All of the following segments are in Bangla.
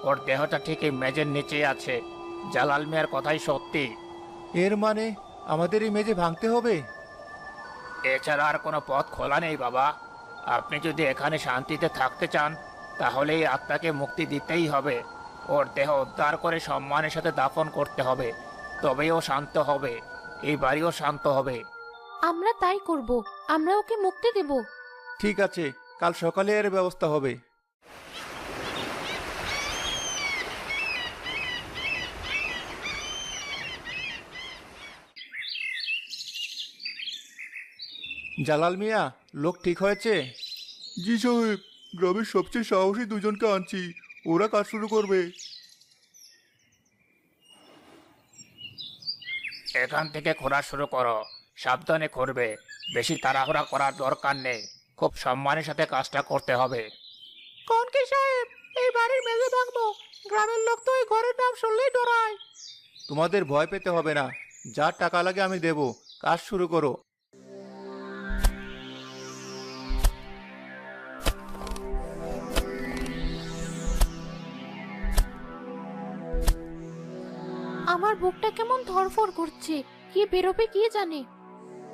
ওর দেহটা ঠিক এই মেজের নিচেই আছে। জালাল মিয়ার কথাই সত্যি। এর মানে আমাদের এই মেঝে ভাঙতে হবে? এছাড়া আর কোনো পথ খোলা নেই বাবা। আপনি যদি এখানে শান্তিতে থাকতে চান, তাহলে এই আত্মাকে মুক্তি দিতেই হবে। ওর দেহ উদ্ধার করে সম্মানের সাথে দাফন করতে হবে। তবেই ও শান্ত হবে, এই বাড়িও শান্ত হবে। আমরা তাই করব। আমরা ওকে মুক্তি দেব। ঠিক আছে, কাল সকালে এর ব্যবস্থা হবে। জালাল মিয়া, লোক ঠিক হয়েছে? জি সাহেব, গ্রামের সবচেয়ে সাহসী দুজনকে আনছি, ওরা কাজ শুরু করবে। এখান থেকে খোঁড়া শুরু করো। সাবধানে করবে, বেশি তাড়াহুড়া করার দরকার নেই। খুব সম্মানের সাথে কাজটা করতে হবে। কোন কি সাহেব, এই বাড়ির মেঝে ভাঙবো? গ্রামের লোক তো এই ঘরের নাম শুনলেই ডরায়। তোমাদের ভয় পেতে হবে না, যা টাকা লাগে আমি দেব। কাজ শুরু করো। আমার বুকটা কেমন ধড়ফড় করছে। কি বেরোবে কি জানে।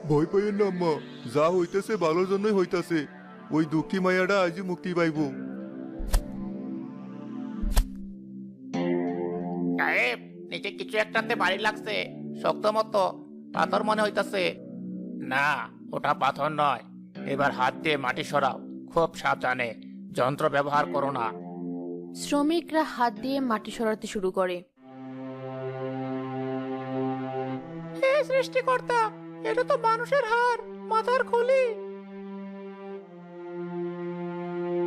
ভয় পাইয়েন না আম্মা, যা হইতেছে ভালোর জন্যই হইতাছে। ওই দুঃখী মাইয়াটা আজই মুক্তি পাইব। সাহেব, নিচে কিছু একটাতে বাড়ি লাগছে, শক্ত মতো। পাথর মনে হইতাছে। না, ওটা পাথর নয়। এবার হাত দিয়ে মাটি সরাও, খুব সাবধানে। যন্ত্র ব্যবহার করো না। শ্রমিকরা হাত দিয়ে মাটি সরাতে শুরু করে। হে সৃষ্টিকর্তা, এটা তো মানুষের হাড়, মাথার খুলি।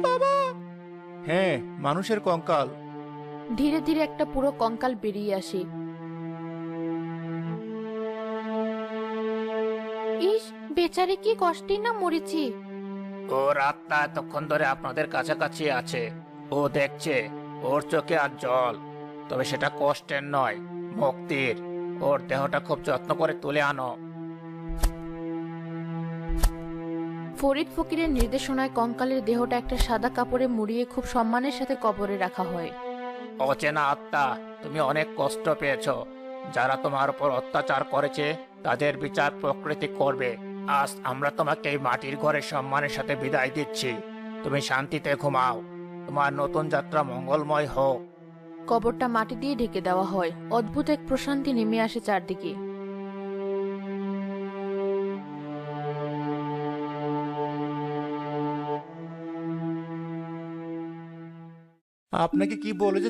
বাবা, হ্যাঁ, মানুষের কঙ্কাল। ধীরে ধীরে একটা পুরো কঙ্কাল বেরিয়ে আসে। ইস, বেচারি কি কষ্টেই না মরেছে। ওর আত্মা এতক্ষণ ধরে আপনাদের কাছাকাছি আছে। ও দেখছে, ওর চোখে আর জল। তবে সেটা কষ্টের নয়, মুক্তির। ওর দেহটা খুব যত্ন করে তুলে আনো। ফরিদ ফকিরের নির্দেশনায় কঙ্কালের দেহটা একটা সাদা কাপড়ে মুড়িয়ে খুব সম্মানের সাথে কবরে রাখা হয়। অচেনা আত্মা, তুমি অনেক কষ্ট পেয়েছো। যারা তোমার উপর অত্যাচার করেছে, তাদের বিচার প্রকৃতি করবে। আজ আমরা তোমাকে এই মাটির ঘরে সম্মানের সাথে বিদায় দিচ্ছি। তুমি শান্তিতে ঘুমাও। তোমার নতুন যাত্রা মঙ্গলময় হোক। কবরটা মাটি দিয়ে ঢেকে দেওয়া হয়। অদ্ভুত এক প্রশান্তি নেমে আসে চারদিকে। আপনাকে কি বলে যে